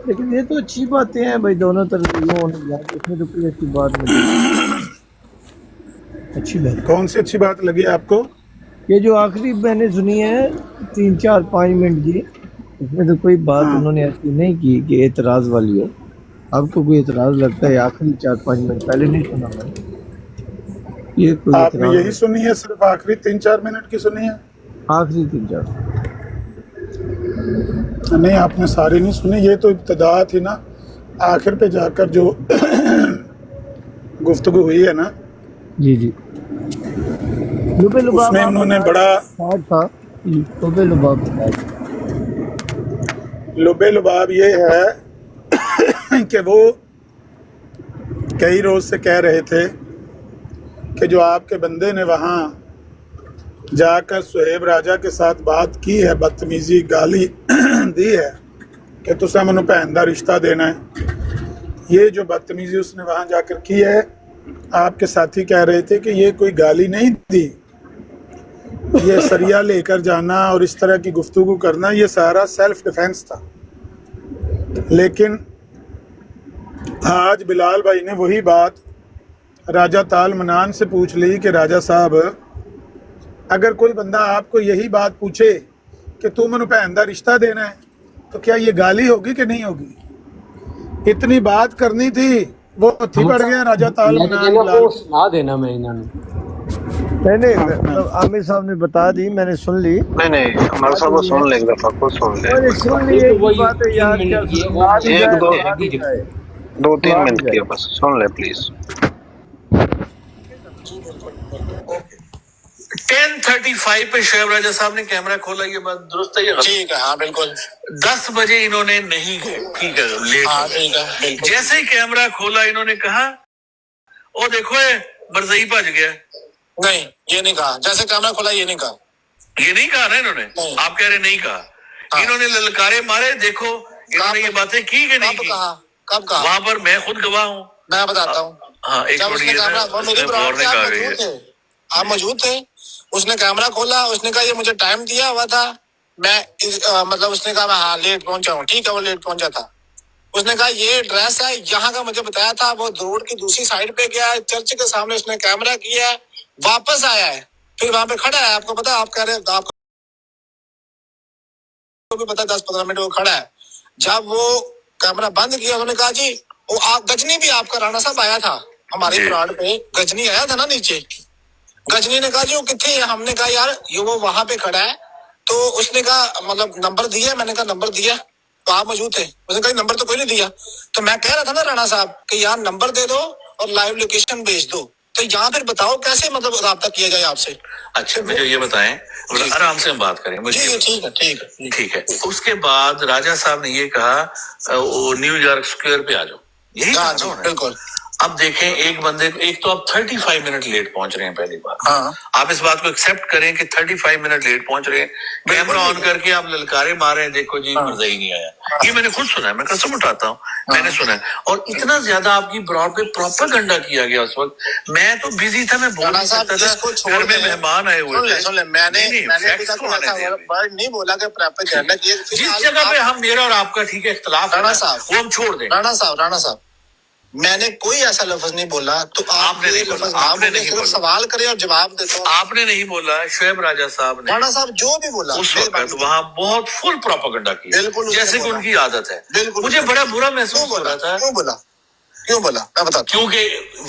لیکن یہ تو اچھی باتیں ہیں بھائی، دونوں طرف یوں ہونے جاتے، اس میں تو کوئی اچھی بات نہیں، اچھی بات کون سی اچھی بات لگی آپ کو؟ یہ جو آخری میں نے سنی ہے 3 4 5 منٹ کی، اس میں تو کوئی بات ہاں، انہوں نے ایسی نہیں کی کہ اعتراض والی ہو۔ آپ کو کوئی اعتراض لگتا ہے آخری 4 5 منٹ؟ پہلے نہیں سنا میں نے یہ کوئی آپ نے اعتراض یہی نہیں۔ سنی ہے؟ صرف آخری 3 4 منٹ کی سنی ہے؟ آخری 3 4 نہیں، آپ نے ساری نہیں سنی، یہ تو ابتدا تھی نا۔ آخر پہ جا کر جو گفتگو ہوئی ہے نا، جی جی، لبے اس لباب میں آپ انہوں نے بتا بڑا دیں شاید تھا، لبے لباب بتا دیں۔ لبے لباب یہ ہے کہ وہ کئی روز سے کہہ رہے تھے کہ جو آپ کے بندے نے وہاں جا کر سہیب راجہ کے ساتھ بات کی ہے، بدتمیزی گالی دی ہے کہ تسا منو بھین دا رشتہ دینا ہے، یہ جو بدتمیزی اس نے وہاں جا کر کی ہے، آپ کے ساتھی کہہ رہے تھے کہ یہ کوئی گالی نہیں دی، یہ سریا لے کر جانا اور اس طرح کی گفتگو کرنا یہ سارا سیلف ڈیفenس تھا۔ لیکن آج بلال بھائی نے وہی بات راجہ تال منان سے پوچھ لی کہ راجہ صاحب، اگر کوئی بندہ آپ کو یہی بات پوچھے کہ تو منو بھین دا رشتہ دینا ہے تو کیا یہ گالی ہوگی کہ نہیں ہوگی؟ اتنی بات کرنی تھی، وہ اتھی پڑ گیا راجہ تال میں تو منان کہنا بلال وہ کو۔ سنا دینا میں انہوں نے نہیں نہیں، عامر صاحب نے بتا دی، میں نے سن لی۔ نہیں عمر بات صاحب وہ یہ ہے، سن لیں، ایک دفعہ خود سن لیں وہ ایک نے مرتبہ، سن لی، یہ تو ایک ہی وہی بات ہے یار، 3 منٹ کیا کی ہے، وہ سنا بھی ایک جائے دو سنا بھی جائے، 2 3 سنا بھی منٹ کی جائے۔ ہے بس، سن لیں پلیز۔ 10:35 پہ شعیب راجہ صاحب نے کیمرہ کھولا، یہ بات درست ہے؟ یہ ٹھیک ہے، ہاں بالکل۔ 10 بجے انہوں نے نہیں گئے، ٹھیک ہے، لیٹ ہو گئے۔ جیسے ہی کیمرہ کھولا انہوں نے کہا او دیکھو مرزئی بھج گیا۔ نہیں، یہ نہیں کہا، جیسے کیمرہ کھولا یہ نہیں کہا، یہ نہیں کہا نا انہوں نے، آپ کہہ رہے نہیں کہا، انہوں نے للکارے مارے، دیکھو انہوں نے یہ باتیں کی کہ نہیں کی؟ کب کہا؟ وہاں پر میں خود گواہ ہوں، میں بتاتا ہوں۔ ہاں ایک منٹ، یہ آپ موجود تھے، اس نے کیمرہ کھولا، اس نے کہا یہ مجھے ٹائم دیا ہوا تھا، میں مطلب اس نے کہا میں ہاں لیٹ پہنچا ہوں، ٹھیک ہے، وہ لیٹ پہنچا تھا۔ اس نے کہا یہ ایڈریس ہے یہاں کا، مجھے بتایا تھا، وہ روڈ کی دوسری سائڈ پہ گیا ہے، چرچ کے سامنے اس نے کیمرہ کیا ہے، واپس آیا ہے، پھر وہاں پہ کھڑا ہے، آپ کو پتا، آپ کہہ رہے آپ کو بھی پتا 10 15 منٹ وہ کھڑا ہے۔ جب وہ کیمرہ بند کیا انہوں نے کہا جی وہ آپ گجنی بھی آپ کا رانا صاحب آیا تھا ہماری پلاٹ پہ، گجنی آیا تھا نا نیچے، گجنی نے کہا جی وہ کتنے ہے؟ ہم نے کہا یار یہ وہ وہاں پہ کھڑا ہے، تو اس نے کہا مطلب نمبر دیا، میں نے کہا نمبر دیا، تو آپ موجود تھے، اس نے کہا نمبر تو کوئی نہیں دیا، تو میں کہہ رہا تھا نا رانا صاحب کہ یار نمبر دے دو اور لائیو لوکیشن بھیج دو، تو یہاں پھر بتاؤ کیسے مطلب رابطہ کیا جائے آپ سے۔ اچھا مجھے یہ بتائیں، آرام سے ہم بات کریں، جی ٹھیک ہے ٹھیک ہے ٹھیک ہے۔ اس کے بعد راجہ صاحب نے یہ کہا وہ نیو یارک اسکوائر پہ آ جاؤ، یہی کہا نا بالکل۔ اب دیکھیں ایک بندے کو، ایک تو آپ 35 منٹ لیٹ پہنچ رہے ہیں، پہلی بات آپ اس بات کو ایکسپٹ کریں کہ 35 منٹ لیٹ پہنچ رہے ہیں، کیمرہ آن کر کے آپ للکارے مار رہے ہیں، دیکھو جی مرزائی نہیں آیا، یہ میں نے خود سنا ہے، میں قسم اٹھاتا ہوں میں نے سنا ہے، اور اتنا زیادہ آپ کی براڈ پہ پروپیگنڈا کیا گیا اس وقت، میں تو بزی تھا، میں بول نہیں سکتا تھا، گھر میں مہمان آئے ہوئے تھے، میں نے نہیں بولا کہ پروپیگنڈا کیا، جس جگہ پہ ہم میرا اور آپ کا ٹھیک ہے اختلاف ہے وہ ہم چھوڑ دیں۔ رانا صاحب میں نے کوئی ایسا لفظ نہیں بولا، تو آپ نے نہیں بولا، آپ نے نہیں بولا، سوال کرے اور جواب دیتا ہوں، آپ نے نہیں بولا، شعیب راجہ صاحب نے، رانا صاحب جو بھی بولا اس وقت وہاں بہت فل پروپیگنڈا کی، بالکل جیسے کہ ان کی عادت ہے، بالکل مجھے بڑا برا محسوس ہو رہا تھا۔ کیوں بولا میں بتاتا ہوں، کیونکہ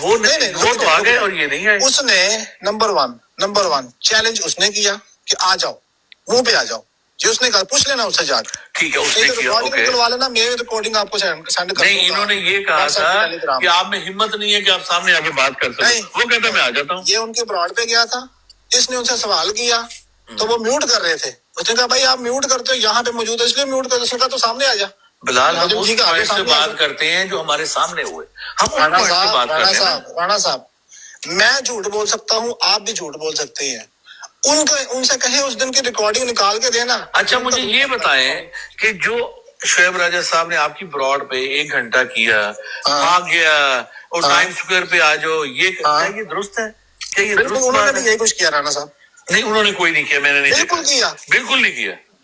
وہ وہ تو آ گئے اور یہ نہیں آئے۔ اس نے نمبر ون چیلنج اس نے کیا کہ آ جاؤ، منہ پہ آ جاؤ، جی اس نے کہا پوچھ لینا اس سے جا کے، ٹھیک ہے اس نے کیا، نکلوا لینا، میری ریکارڈنگ آپ کو سینڈ کر نہیں، انہوں نے یہ کہا تھا کہ آپ میں ہمت نہیں ہے کہ آپ سامنے آ کے بات کر سکیں، وہ کہتا میں آ جاتا ہوں، یہ ان کے براڈ پہ گیا تھا، اس نے ان سے سوال کیا تو وہ میوٹ کر رہے تھے، اس نے کہا بھائی آپ میوٹ کرتے ہو، یہاں پہ موجود ہے اس لیے میوٹ کرتے، اس نے کہا تو سامنے آ جا بلال، ہم اس پوائنٹ سے بات کرتے ہیں جو ہمارے سامنے ہوئے، ہم ان پوائنٹ سے بات کرتے ہیں۔ رانا صاحب میں جھوٹ بول سکتا ہوں، آپ بھی جھوٹ بول سکتے ہیں، ان سے کہیں اس دن کی ریکارڈنگ نکال کے دینا۔ اچھا مجھے یہ بتائیں کہ جو شعیب راجہ صاحب نے آپ کی براڈ پہ 1 گھنٹہ کیا، بھاگ گیا اور ٹائم اسکوائر پہ آ جاؤ، یہ کیا یہ درست ہے؟ کیا یہ درست بات ہے؟ انہوں نے بھی یہی کچھ کیا رانا صاحب؟ نہیں انہوں نے کوئی نہیں کیا، میں نے نہیں، بالکل کیا، بالکل نہیں کیا،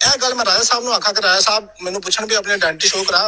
ਇਹ ਗੱਲ ਮੈਂ ਰਾਜਾ ਸਾਹਿਬ ਨੂੰ ਆਖਾ ਕਿ ਰਾਜਾ ਸਾਹਿਬ ਮੈਨੂੰ ਪੁੱਛਣ ਵੀ ਆਪਣੀ ਆਇਡੈਂਟੀ ਸ਼ੋ ਕਰਾ,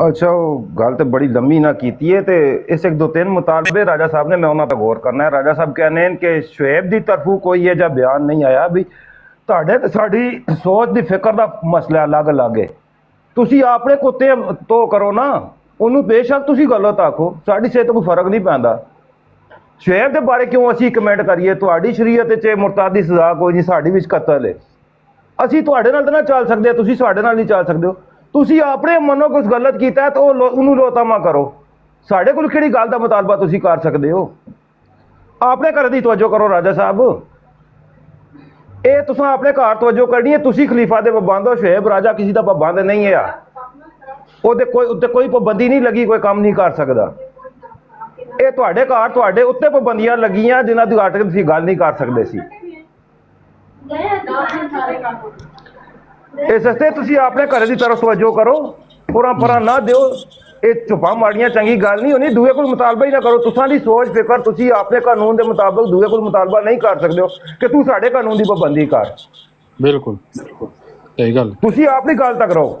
ਅੱਛਾ ਉਹ ਗੱਲ ਤੇ ਬੜੀ ਲੰਮੀ ਨਾ ਕੀਤੀ ਹੈ ਤੇ ਇਸ 1-2-3 ਮੁਤਾਲਬੇ ਰਾਜਾ ਸਾਹਿਬ ਨੇ, ਮੈਂ ਉਹਨਾਂ ਤੇ ਗੌਰ ਕਰਨਾ ਹੈ। ਰਾਜਾ ਸਾਹਿਬ ਕਹਿੰਦੇ ਨੇ ਕਿ ਸ਼ੁਏਬ ਦੀ ਤਰਫੋਂ ਕੋਈ ਇਹ ਜਿਹਾ ਬਿਆਨ ਨਹੀਂ ਆਇਆ ਵੀ ਤੁਹਾਡੇ ਤੇ ਸਾਡੀ ਸੋਚ ਦੀ ਫਿਕਰ ਦਾ ਮਸਲਾ ਅਲੱਗ-ਅਲੱਗ ਹੈ। ਤੁਸੀਂ ਆਪਣੇ ਕੁੱਤੇ ਤੋਂ ਕਰੋ ਨਾ, ਉਹਨੂੰ ਬੇਸ਼ੱਕ ਤੁਸੀਂ ਗਲਤ ਆਖੋ, ਸਾਡੀ ਸਿਹਤ ਕੋਈ ਫਰਕ ਨਹੀਂ ਪੈਂਦਾ। ਸ਼ੁਏਬ ਦੇ ਬਾਰੇ ਕਿਉਂ ਅਸੀਂ ਕਮੈਂਟ ਕਰੀਏ? ਤੁਹਾਡੀ ਸ਼ਰੀਅਤ 'ਚ ਮੁਰਤਾਦ ਦੀ ਸਜ਼ਾ ਕੋਈ ਨਹੀਂ, ਸਾਡੀ ਵਿੱਚ ਕਤਲ ਹੈ। ਅਸੀਂ ਤੁਹਾਡੇ ਨਾਲ ਤਾਂ ਨਾ ਚੱਲ ਸਕਦੇ, ਤੁਸੀਂ ਸਾਡੇ ਨਾਲ ਨਹੀਂ ਚੱਲ ਸਕਦੇ ਹੋ। ਤੁਸੀਂ ਆਪਣੇ ਮਨੋਂ ਕੁਝ ਗਲਤ ਕੀਤਾ ਤਾਂ ਉਹਨੂੰ ਲੋਤਾਮਾ ਕਰੋ, ਸਾਡੇ ਕੋਲ ਕਿਹੜੀ ਗੱਲ ਦਾ ਮੁਤਾਲਬਾ ਤੁਸੀਂ ਕਰ ਸਕਦੇ ਹੋ? ਆਪਣੇ ਘਰ ਦੀ ਤਵੱਜੋ ਕਰੋ ਰਾਜਾ ਸਾਹਿਬ, ਇਹ ਤੁਸੀਂ ਆਪਣੇ ਘਰ ਤਵੱਜੋ ਕਰਨੀ ਹੈ। ਤੁਸੀਂ ਖਲੀਫਾ ਦੇ ਪਾਬੰਦ ਹੋ, ਸ਼ੁਏਬ ਰਾਜਾ ਕਿਸੇ ਦਾ ਪਾਬੰਦ ਨਹੀਂ ਹੈ। ਉਹਦੇ ਉੱਤੇ ਕੋਈ ਪਾਬੰਦੀ ਨਹੀਂ ਲੱਗੀ, ਕੋਈ ਕੰਮ ਨਹੀਂ ਕਰ ਸਕਦਾ। ਇਹ ਤੁਹਾਡੇ ਘਰ ਤੁਹਾਡੇ ਉੱਤੇ ਪਾਬੰਦੀਆਂ ਲੱਗੀਆਂ ਜਿਨ੍ਹਾਂ ਦੀ ਘੱਟ ਤੁਸੀਂ ਗੱਲ ਨਹੀਂ ਕਰ ਸਕਦੇ ਸੀ। ਇਸ ਵਾਸਤੇ ਤੁਸੀਂ ਆਪਣੇ ਘਰ ਦੀ ਤਰਫ ਤਵੱਜੋ ਕਰੋ, ਪਰਾਂ ਨਾ ਦਿਓ। ਇਹ ਝੁਪਾ ਮਾੜੀਆਂ ਚੰਗੀ ਗੱਲ ਨਹੀਂ ਹੋਣੀ। ਦੂਏ ਕੋਲ ਮੁਤਾਲਬਾ ਹੀ ਨਾ ਕਰੋ। ਤੁਸਾਂ ਦੀ ਸੋਚ ਫਿਕਰ ਤੁਸੀਂ ਆਪਣੇ ਕਾਨੂੰਨ ਦੇ ਮੁਤਾਬਕ ਦੂਏ ਕੋਲ ਮੁਤਾਲਬਾ ਨਹੀਂ ਕਰ ਸਕਦੇ ਹੋ ਕਿ ਤੂੰ ਸਾਡੇ ਕਾਨੂੰਨ ਦੀ ਪਾਬੰਦੀ ਕਰ। ਬਿਲਕੁਲ ਸਹੀ ਗੱਲ। ਤੁਸੀਂ ਆਪਣੀ ਗੱਲ ਤੱਕ ਰਹੋ।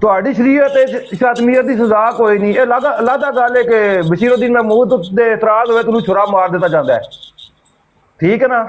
ਤੁਹਾਡੀ ਸ਼ਰੀਅਤ ਸ਼ਾਤਮੀਅਤ ਦੀ ਸਜ਼ਾ ਕੋਈ ਨਹੀਂ। ਇਹ ਅਲੱਗ ਗੱਲ ਹੈ ਕਿ ਬਸ਼ੀਰਉদ্দিਨ ਮਹਿਮੂਦ ਦੇ ਇਤਰਾਜ਼ ਹੋਵੇ ਤੈਨੂੰ ਛੁਰਾ ਮਾਰ ਦਿੱਤਾ ਜਾਂਦਾ ਹੈ, ਠੀਕ ਹੈ ਨਾ।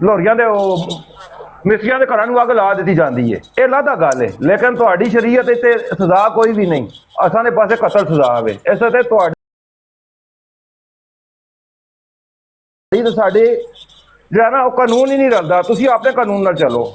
ਲੋਰੀਆਂ ਦੇ ਉਹ ਮਿਸਰੀਆਂ ਦੇ ਘਰਾਂ ਨੂੰ ਅੱਗ ਲਾ ਦਿੱਤੀ ਜਾਂਦੀ ਹੈ। ਇਹ ਅਲੱਗ ਗੱਲ ਹੈ। ਲੇਕਿਨ ਤੁਹਾਡੀ ਸ਼ਰੀਅਤ ਤੇ ਸਜ਼ਾ ਕੋਈ ਵੀ ਨਹੀਂ। ਅਸਾਂ ਦੇ ਪਾਸੇ ਕਤਲ ਸਜ਼ਾ ਆਵੇ। ਇਸ ਤੇ ਤੁਹਾਡੀ ਸਾਡੇ ਜਿਹੜਾ ਨਾ ਉਹ ਕਾਨੂੰਨ ਹੀ ਨਹੀਂ ਰਲਦਾ। ਤੁਸੀਂ ਆਪਣੇ ਕਾਨੂੰਨ ਨਾਲ ਚਲੋ,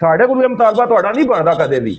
ਸਾਡੇ ਕੋਲ ਇਹ ਮੁਤਾਲਬਾ ਤੁਹਾਡਾ ਨਹੀਂ ਬਣਦਾ ਕਦੇ ਵੀ।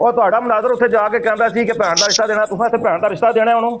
ਉਹ ਤੁਹਾਡਾ ਮਨਾਜ਼ਰ ਉੱਥੇ ਜਾ ਕੇ ਕਹਿੰਦਾ ਸੀ ਕਿ ਭੈਣ ਦਾ ਰਿਸ਼ਤਾ ਦੇਣਾ, ਤੁਸੀਂ ਇੱਥੇ ਭੈਣ ਦਾ ਰਿਸ਼ਤਾ ਦੇਣਾ ਉਹਨੂੰ।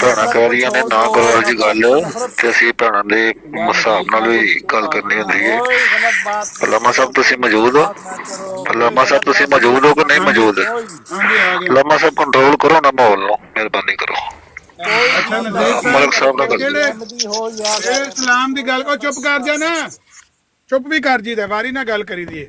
ਭੈਣਾਂ ਕਹਿ ਰਹੀਆਂ ਨੇ ਨਾ ਕਰੋ ਜੀ ਗੱਲ, ਤੇ ਅਸੀਂ ਭੈਣਾਂ ਦੇ ਹਿਸਾਬ ਨਾਲ ਵੀ ਗੱਲ ਕਰਨੀ ਹੁੰਦੀ ਹੈ। ਅਲਾਮਾ ਸਾਹਿਬ ਤੁਸੀਂ ਮੌਜੂਦ ਹੋ? ਅਲਾਮਾ ਸਾਹਿਬ ਤੁਸੀਂ ਮੌਜੂਦ ਹੋ ਕਿ ਨਹੀਂ ਮੌਜੂਦ? ਅਲਾਮਾ ਸਾਹਿਬ ਕੰਟਰੋਲ ਕਰੋ ਨਾ ਮਾਹੌਲ ਨੂੰ, ਮਿਹਰਬਾਨੀ ਕਰੋ। ਅੱਛਾ ਨਜ਼ੀਰ ਮਲਕ ਸਾਹਿਬ ਨਾਲ ਗੱਲ ਜਿਹੜੇ ਇਸਲਾਮ ਦੀ ਗੱਲ ਕੋ ਚੁੱਪ ਕਰ ਜਾ ਨਾ, ਚੁੱਪ ਵੀ ਕਰ ਜੀਦਾ, ਵਾਰੀ ਨਾ ਗੱਲ ਕਰੀ ਦੀ।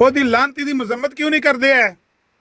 ਉਹਦੀ ਲਾਂਤੀ ਦੀ ਮਜ਼ਮਤ ਕਿਉਂ ਨਹੀਂ ਕਰਦੇ ਐ?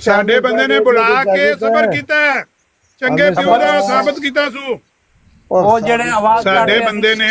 ਸਾਡੇ ਬੰਦੇ ਨੇ ਬੁਲਾ ਕੇ ਸਬਰ ਕੀਤਾ, ਚੰਗੇ ਪਿਓ ਦਾ ਸਾਬਤ ਕੀਤਾ ਸੂ। ਉਹ ਜਿਹੜੇ ਆਵਾਜ਼ ਸਾਡੇ ਬੰਦੇ ਨੇ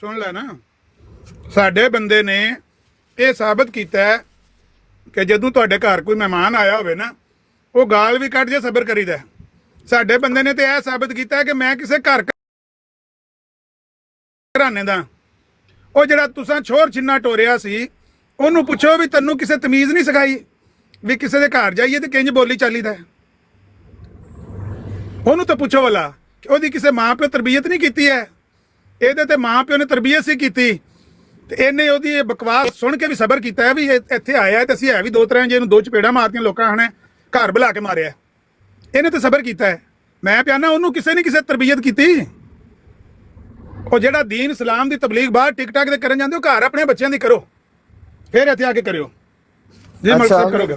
ਸੁਣ ਲੈਣਾ। ਸਾਡੇ ਬੰਦੇ ਨੇ ਇਹ ਸਾਬਤ ਕੀਤਾ ਕਿ ਜਦੋਂ ਤੁਹਾਡੇ ਘਰ ਕੋਈ ਮਹਿਮਾਨ ਆਇਆ ਹੋਵੇ ਨਾ, ਉਹ ਗਾਲ ਵੀ ਕੱਢ ਜੇ ਸਬਰ ਕਰੀਦਾ। ਸਾਡੇ ਬੰਦੇ ਨੇ ਤੇ ਇਹ ਸਾਬਤ ਕੀਤਾ ਕਿ ਮੈਂ ਕਿਸੇ ਘਰ ਘਰਾਣੇ ਦਾ, ਉਹ ਜਿਹੜਾ ਤੁਸੀਂ ਛੋਰ ਛਿੰਨਾ ਟੋਰਿਆ ਸੀ, ਉਹਨੂੰ ਪੁੱਛੋ ਵੀ ਤੈਨੂੰ ਕਿਸੇ ਤਮੀਜ਼ ਨਹੀਂ ਸਿਖਾਈ ਵੀ ਕਿਸੇ ਦੇ ਘਰ ਜਾਈਏ ਤੇ ਕਿੰਜ ਬੋਲੀ ਚਾਲੀਦਾ। ਉਹਨੂੰ ਤਾਂ ਪੁੱਛੋ ਵਾਲਾ ਕਿ ਉਹਦੀ ਕਿਸੇ ਮਾਂ ਪਿਓ ਤਰਬੀਅਤ ਨਹੀਂ ਕੀਤੀ ਹੈ। ਇਹਦੇ ਤੇ ਮਾਂ ਪਿਓ ਨੇ ਤਰਬੀਅਤ ਸੀ ਕੀਤੀ, ਤੇ ਇਹਨੇ ਉਹਦੀ ਇਹ ਬਕਵਾਸ ਸੁਣ ਕੇ ਵੀ ਸਬਰ ਕੀਤਾ ਹੈ ਵੀ ਇੱਥੇ ਆਇਆ ਤੇ ਅਸੀਂ ਹੈ ਵੀ 2-3 ਜੇ ਇਹਨੂੰ 2 ਚਪੇੜਾਂ ਮਾਰਤੀਆਂ ਲੋਕਾਂ ਨੇ, ਘਰ ਬੁਲਾ ਕੇ ਮਾਰਿਆ। ਇਹਨੇ ਤਾਂ ਸਬਰ ਕੀਤਾ ਹੈ। ਮੈਂ ਪਿਆਨਾ ਉਹਨੂੰ ਕਿਸੇ ਨੇ ਕਿਸੇ ਤਰਬੀਅਤ ਕੀਤੀ। ਉਹ ਜਿਹੜਾ ਦੀਨ ਇਸਲਾਮ ਦੀ ਤਬਲੀਗ ਬਾਹਰ ਟਿਕਟਾਕ ਤੇ ਕਰਨ ਜਾਂਦੇ, ਉਹ ਘਰ ਆਪਣੇ ਬੱਚਿਆਂ ਦੀ ਕਰੋ, ਫਿਰ ਇੱਥੇ ਆ ਕੇ ਕਰਿਓ ਜੀ। ਮਕਸਦ ਕਰੋਗੇ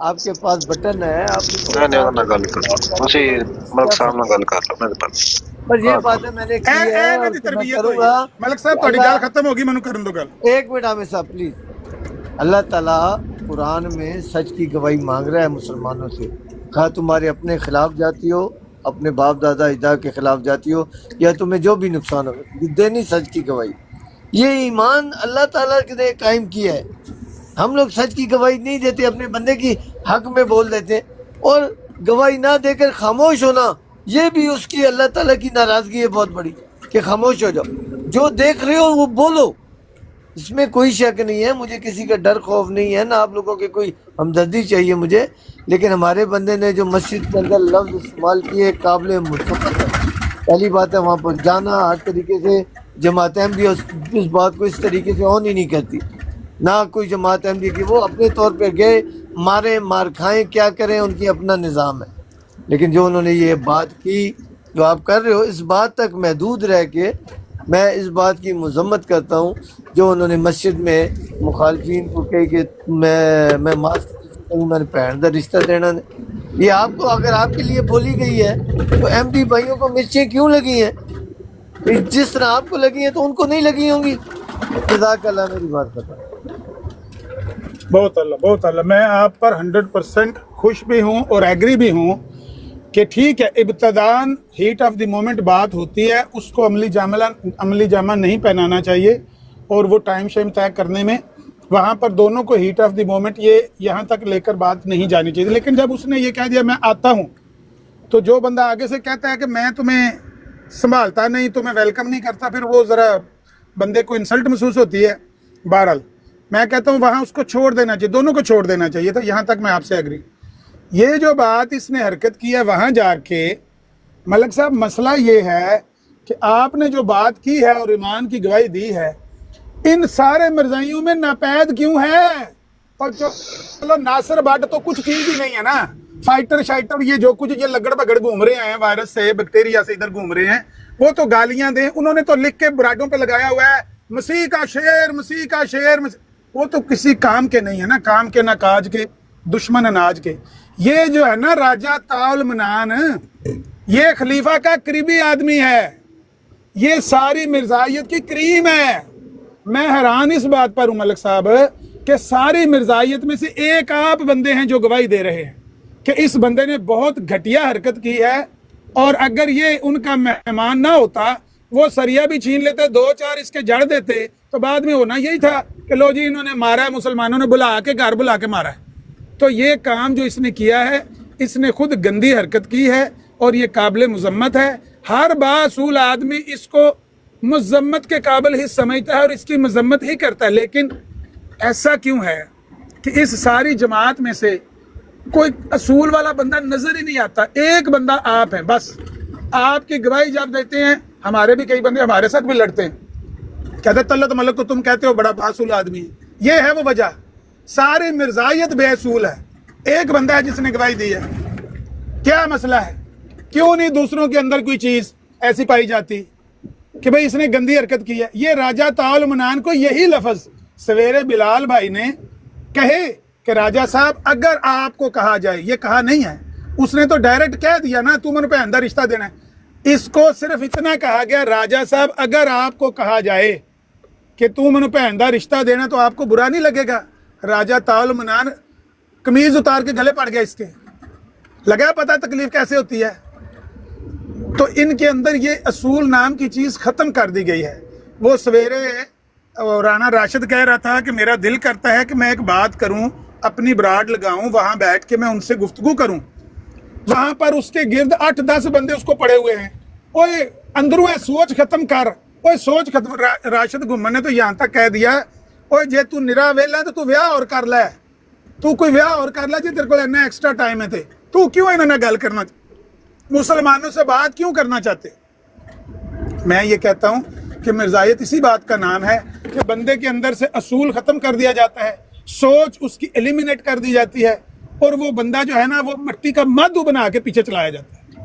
آپ کے پاس بٹن ہے, آپ میں گل کروں تسی ملک صاحب نال گل کر لو میرے پاس. پر یہ بات ہے میں نے کی ہے اور میں کروں گا. ملک صاحب تہاڈی گل ختم ہوگی, مینوں کرن دو گل. ایک منٹ عامر صاحب پلیز. اللہ تعالیٰ قرآن میں سچ کی گواہی مانگ رہا ہے مسلمانوں سے, خواہ تمہارے اپنے خلاف جاتی ہو, اپنے باپ دادا اجداد کے خلاف جاتی ہو, یا تمہیں جو بھی نقصان ہو, دینی سچ کی گواہی. یہ ایمان اللہ تعالیٰ نے قائم کیا ہے. ہم لوگ سچ کی گواہی نہیں دیتے, اپنے بندے کی حق میں بول دیتے ہیں, اور گواہی نہ دے کر خاموش ہونا یہ بھی اس کی اللہ تعالیٰ کی ناراضگی ہے بہت بڑی, کہ خاموش ہو جاؤ, جو دیکھ رہے ہو وہ بولو, اس میں کوئی شک نہیں ہے. مجھے کسی کا ڈر خوف نہیں ہے, نہ آپ لوگوں کے کوئی ہمدردی چاہیے مجھے, لیکن ہمارے بندے نے جو مسجد کے اندر لفظ استعمال کیے قابل مسبت ہے. پہلی بات ہے وہاں پر جانا ہر طریقے سے, جماعت احمدیہ اس بات کو اس طریقے سے آن ہی نہیں کرتی, نہ کوئی جماعت احمدیہ کی, وہ اپنے طور پہ گئے, مارے مار کھائیں, کیا کریں, ان کی اپنا نظام ہے. لیکن جو انہوں نے یہ بات کی جو آپ کر رہے ہو, اس بات تک محدود رہ کے میں اس بات کی مذمت کرتا ہوں جو انہوں نے مسجد میں مخالفین کو کہی کہ میں ماسک میں نے پہن دا رشتہ دینا نے. یہ آپ کو اگر آپ کے لیے بولی گئی ہے تو احمدی بھائیوں کو مرچیں کیوں لگی ہیں؟ جس طرح آپ کو لگی ہیں تو ان کو نہیں لگی ہوں گی. جزاک اللہ, میری بات ختم. بہت اللہ. میں آپ پر 100% خوش بھی ہوں اور ایگری بھی ہوں کہ ٹھیک ہے, ابتدان ہیٹ آف دی مومنٹ بات ہوتی ہے, اس کو عملی جامہ نہیں پہنانا چاہیے, اور وہ ٹائم شیم طے کرنے میں وہاں پر دونوں کو ہیٹ آف دی مومنٹ یہ یہاں تک لے کر بات نہیں جانی چاہیے. لیکن جب اس نے یہ کہہ دیا میں آتا ہوں, تو جو بندہ آگے سے کہتا ہے کہ میں تمہیں سنبھالتا نہیں, تمہیں ویلکم نہیں کرتا, پھر وہ ذرا بندے کو انسلٹ محسوس ہوتی ہے. بہرحال میں کہتا ہوں وہاں اس کو چھوڑ دینا چاہیے, دونوں کو چھوڑ دینا چاہیے تھا. یہاں تک میں آپ سے ایگری. یہ جو بات اس نے حرکت کی ہے وہاں جا کے, ملک صاحب مسئلہ یہ ہے کہ آپ نے جو بات کی ہے اور ایمان کی گواہی دی ہے, ان سارے مرزائیوں میں ناپید کیوں ہے؟ اور جو ناصر بٹ تو کچھ چیز ہی نہیں ہے نا, فائٹر شائٹر یہ جو کچھ یہ لگڑ بگڑ گھوم رہے ہیں, وائرس سے بیکٹیریا سے ادھر گھوم رہے ہیں, وہ تو گالیاں دیں. انہوں نے تو لکھ کے براڈوں پہ لگایا ہوا ہے مسیح کا شعر, مسیح کا شعر. وہ تو کسی کام کے نہیں ہے نا, کام کے نہ کاج کے, دشمن اناج کے. یہ جو ہے نا راجہ طاول منان, یہ خلیفہ کا قریبی آدمی ہے, یہ ساری مرزائیت کی کریم ہے. میں حیران اس بات پر ہوں ملک صاحب کہ ساری مرزائیت میں سے ایک آپ بندے ہیں جو گواہی دے رہے ہیں کہ اس بندے نے بہت گھٹیا حرکت کی ہے, اور اگر یہ ان کا مہمان نہ ہوتا, وہ سریا بھی چھین لیتے, 2-4 اس کے جڑ دیتے, تو بعد میں ہونا یہی تھا کہ لو جی انہوں نے مارا ہے, مسلمانوں نے بلا کے گھر بلا کے مارا ہے. تو یہ کام جو اس نے کیا ہے, اس نے خود گندی حرکت کی ہے, اور یہ قابل مذمت ہے. ہر باصول آدمی اس کو مذمت کے قابل ہی سمجھتا ہے اور اس کی مذمت ہی کرتا ہے. لیکن ایسا کیوں ہے کہ اس ساری جماعت میں سے کوئی اصول والا بندہ نظر ہی نہیں آتا؟ ایک بندہ آپ ہیں بس. آپ کی گواہی جب دیتے ہیں, ہمارے بھی کئی بندے ہمارے ساتھ بھی لڑتے ہیں, کہتے طلعت ملک کو تم کہتے ہو بڑا باصول آدمی ہے. یہ ہے وہ وجہ, ساری مرزائیت بے اصول ہے. ایک بندہ ہے جس نے گواہی دی ہے. کیا مسئلہ ہے؟ کیوں نہیں دوسروں کے اندر کوئی چیز ایسی پائی جاتی کہ بھئی اس نے گندی حرکت کی ہے؟ یہ راجہ طاول منان کو یہی لفظ سویرے بلال بھائی نے کہے کہ راجہ صاحب اگر آپ کو کہا جائے, یہ کہا نہیں ہے, اس نے تو ڈائریکٹ کہہ دیا نا تم ان پہ اندر رشتہ دینا ہے. اس کو صرف اتنا کہا گیا راجہ صاحب اگر آپ کو کہا جائے کہ تم ان پہ اندر رشتہ دینا تو آپ کو برا نہیں لگے گا. راجہ طاول منان قمیض اتار کے گلے پڑ گیا, اس کے لگا پتہ تکلیف کیسے ہوتی ہے. تو ان کے اندر یہ اصول نام کی چیز ختم کر دی گئی ہے. وہ سویرے رانا راشد کہہ رہا تھا کہ میرا دل کرتا ہے کہ میں ایک بات کروں, اپنی براڈ لگاؤں, وہاں بیٹھ کے میں ان سے گفتگو کروں. وہاں پر اس کے گرد 8-10 بندے اس کو پڑے ہوئے ہیں. اوے اندروں سوچ ختم کر, اوے سوچ ختم. راشد گھمن نے تو یہاں تک کہہ دیا, اوے جے تو نرا ویلا تو ویاہ اور کر لے, تو کوئی ویاہ اور کر لے جی تیرے کو اینا ایکسٹرا ٹائم ہے تے, تو کیوں انہوں نے گل کرنا, مسلمانوں سے بات کیوں کرنا چاہتے؟ میں یہ کہتا ہوں کہ مرزائیت اسی بات کا نام ہے کہ بندے کے اندر سے اصول ختم کر دیا جاتا ہے, سوچ اس کی ایلیمینیٹ کر دی جاتی ہے, اور وہ بندہ جو ہے نا وہ مٹی کا مادو بنا کے پیچھے چلایا جاتا ہے.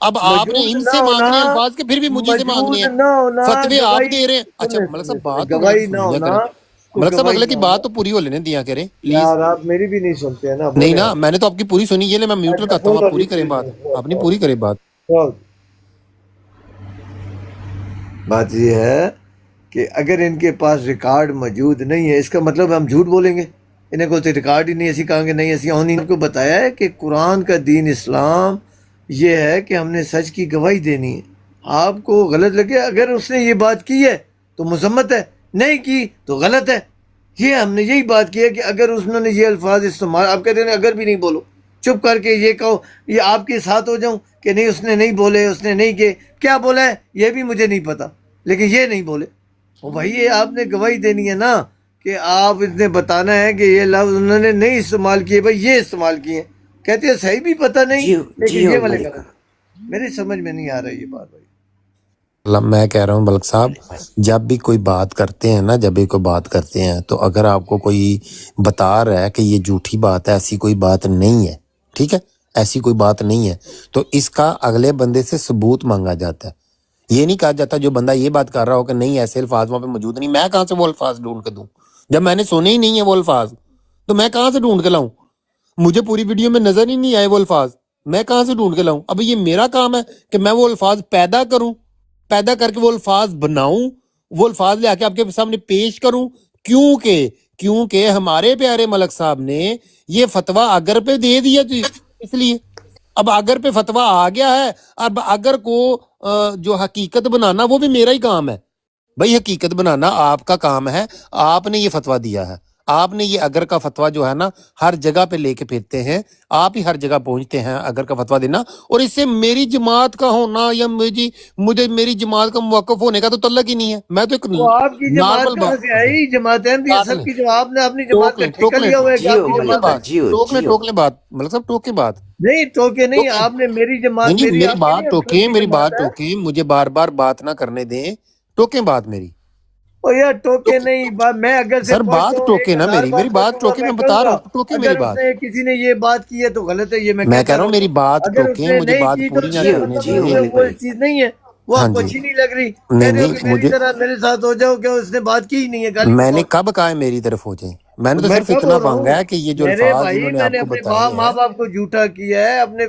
اب آپ نے ان سے مانگنے الفاظ کے پھر بھی مجھے سے مانگنے ہیں، فتوے آپ دے رہے ہیں. اچھا ملک صاحب بات گواہی نہ ہونا، ملک صاحب اگلے کی بات تو پوری ہو لینے دیا کریں پلیز. یار آپ میری بھی نہیں سنتے ہیں نا. نہیں نا میں نے تو آپ کی پوری سنی، یہ لے میں میوٹ لگاتا ہوں، آپ پوری کریں بات، اپنی پوری کریں بات. بات یہ ہے کہ اگر ان کے پاس ریکارڈ موجود نہیں ہے، اس کا مطلب ہم جھوٹ بولیں گے. انہیں کوئی ریکارڈ ہی نہیں، ایسی کہیں گے نہیں ایسی ہونی. ان کو بتایا ہے کہ قرآن کا دین اسلام یہ ہے کہ ہم نے سچ کی گواہی دینی ہے. آپ کو غلط لگے، اگر اس نے یہ بات کی ہے تو مذمت ہے، نہیں کی تو غلط ہے. یہ ہم نے یہی بات کی ہے کہ اگر انہوں نے یہ الفاظ استعمال، آپ کہتے ہیں اگر بھی نہیں بولو، چپ کر کے یہ کہو یہ آپ کے ساتھ ہو جاؤں کہ نہیں اس نے نہیں بولے، اس نے نہیں کہ کیا بولا ہے یہ بھی مجھے نہیں پتا، لیکن یہ نہیں بولے. وہ بھائی یہ آپ نے گواہی دینی ہے نا، کہ آپ اتنے بتانا ہے کہ یہ لفظ انہوں نے نہیں استعمال کیے، بھائی یہ استعمال کیے. کہتے ہیں صحیح بھی پتہ نہیں، لیکن یہ والے غلط. میری سمجھ میں نہیں آ رہا یہ بات بھائی. میں کہہ رہا ہوں ملک صاحب، جب بھی کوئی بات کرتے ہیں نا، جب بھی کوئی بات کرتے ہیں تو اگر آپ کو کوئی بتا رہا ہے کہ یہ جھوٹی بات ہے، ایسی کوئی بات نہیں ہے، ٹھیک ہے، ایسی کوئی بات نہیں ہے، تو اس کا اگلے بندے سے ثبوت مانگا جاتا ہے. یہ نہیں کہا جاتا جو بندہ یہ بات کر رہا ہو کہ نہیں ایسے الفاظ وہاں پہ موجود نہیں، میں کہاں سے وہ الفاظ ڈھونڈ کے دوں؟ جب میں نے سنے ہی نہیں ہے وہ الفاظ تو میں کہاں سے ڈھونڈ کے لاؤں؟ مجھے پوری ویڈیو میں نظر ہی نہیں آئے وہ الفاظ، میں کہاں سے ڈھونڈ کے لاؤں؟ اب یہ میرا کام ہے کہ میں وہ الفاظ پیدا کروں، پیدا کر کے وہ الفاظ بناؤں، وہ الفاظ لے کے آپ کے سامنے پیش کروں. کیونکہ ہمارے پیارے ملک صاحب نے یہ فتویٰ اگر پہ دے دیا تھی، اس لیے اب اگر پہ فتویٰ آ گیا ہے. اب اگر کو جو حقیقت بنانا وہ بھی میرا ہی کام ہے بھائی، حقیقت بنانا آپ کا کام ہے. آپ نے یہ فتویٰ دیا ہے، آپ نے یہ اگر کا فتویٰ جو ہے نا ہر جگہ پہ لے کے پھرتے ہیں، آپ ہی ہر جگہ پہنچتے ہیں اگر کا فتویٰ دینا. اور اس سے میری جماعت کا ہونا یا مجھے میری جماعت کا موقف ہونے کا تو تعلق ہی نہیں ہے. میں تو ایک وہ آپ کی جماعت نارمل کہاں سے آئی؟ جماعت احمدیہ سب کی جو آپ نے اپنی جماعت کا ٹھیکہ لیا ہوا ہے کہ آپ کی جماعت ہے. ٹوکلے بات مطلب صاحب ٹوکے بات نہیں ٹوکے نہیں، آپ نے میری جماعت میری بات ٹوکے، میری بات ٹوکے، مجھے بار بار بات نہ کرنے دیں، ٹوکیں بات میری. او یار ٹوکے نہیں، میں اگر سے سر بات ٹوکے نا میری بات ٹوکے، میں بتا رہا ہوں ٹوکے میری بات. کسی نے یہ بات کی ہے تو غلط ہے، یہ میں کہہ رہا ہوں میری بات ٹوکے، مجھے بات پوری نہ کرنے دیں. وہ چیز نہیں ہے، وہ آپ کو اچھی نہیں لگ رہی. میری طرح میرے ساتھ ہو جاؤ کہ اس نے بات کی ہی نہیں ہے. میں نے کب کہا ہے میری طرف ہو جائیں؟ میں نے تو صرف اتنا مانگا ہے کہ یہ جو الفاظ انہوں نے آپ کو بتائے ہیں، ماں باپ کو جھوٹا کیا ہے، اپنے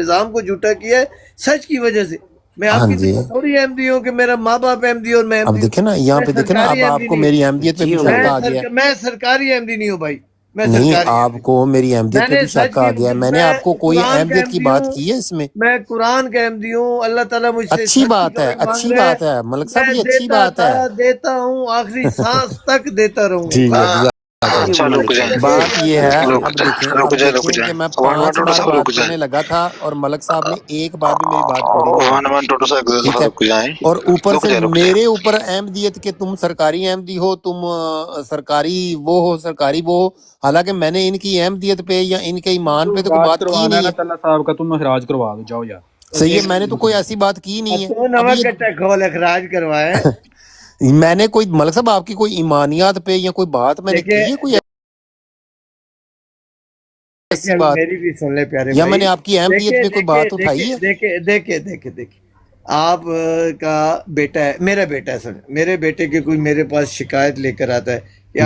نظام کو جھوٹا کیا ہے سچ کی وجہ سے. میں آپ کی تھوڑی احمدی ہوں کہ میرا ماں باپ احمدی اور میں اب دیکھیں نا یہاں پہ دیکھیں نا، اب آپ کو میری احمدیت پہ بھی شک آ گیا. میں سرکاری احمدی نہیں ہوں بھائی، نہیں آپ کو میری احمدیت پہ بھی شک آ گیا. میں نے آپ کو کوئی احمدیت کی بات کی ہے اس میں؟ میں قرآن کا احمدی ہوں. اللہ تعالیٰ مجھ سے اچھی بات ہے، اچھی بات ہے ملک صاحب، یہ اچھی بات ہے. دیتا ہوں آخری سانس تک دیتا رہوں. ٹھیک ہے، بات یہ ہے اب دیکھیں کہ میں 5 بار بات کرنے لگا تھا اور ملک صاحب نے ایک بار بھی میری بات پوری نہیں. اور اوپر سے میرے اوپر احمدیت کہ تم سرکاری احمدی ہو، تم سرکاری وہ ہو، سرکاری وہ ہو، حالانکہ میں نے ان کی احمدیت پہ یا ان کے ایمان پہ تو کوئی بات کی نہیں ہے. صاحب کا تم اخراج کروا دو، جاؤ یار. صحیح ہے، میں نے تو کوئی ایسی بات کی نہیں ہے. اخراج کروائے میں نے کوئی ملک صاحب آپ کی کوئی ایمانیات پہ یا کوئی بات میں نے کی ہے کوئی ایسی بات، میری بھی سن لے پیارے یا میں نے آپ کی احمدیت پہ کوئی بات اٹھائی ہے؟ دیکھیں آپ کا بیٹا ہے، میرا بیٹا ہے، سن میرے بیٹے کے کوئی میرے پاس شکایت لے کر آتا ہے کہ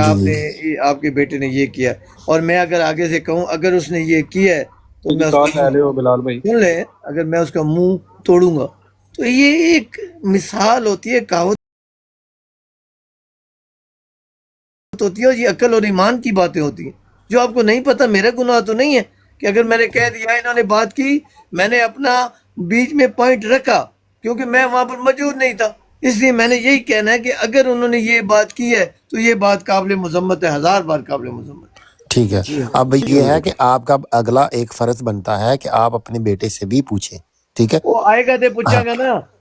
آپ کے بیٹے نے یہ کیا، اور میں اگر آگے سے کہوں اگر اس نے یہ کیا ہے تو میں بلال بھائی سن لے، اگر میں اس کا منہ توڑوں گا تو یہ ایک مثال ہوتی ہے، کہاوت ہوتی ہے، اور یہ عقل اور ایمان کی باتیں ہوتی ہیں جو آپ کو نہیں پتہ. میرا گناہ تو نہیں ہے کہ اگر میں نے کہہ دیا انہوں نے بات کی، میں نے اپنا بیچ میں پوائنٹ رکھا کیونکہ میں وہاں پر موجود نہیں تھا، اس لیے میں نے یہی کہنا ہے کہ اگر انہوں نے یہ بات کی ہے تو یہ بات قابل مذمت ہے، 1000 بار قابل مذمت ہے. ٹھیک ہے، اب یہ ہے کہ آپ کا اگلا ایک فرض بنتا ہے کہ آپ اپنے بیٹے سے بھی پوچھیں، ٹھیک ہے؟ وہ آئے گا تو پوچھے گا نا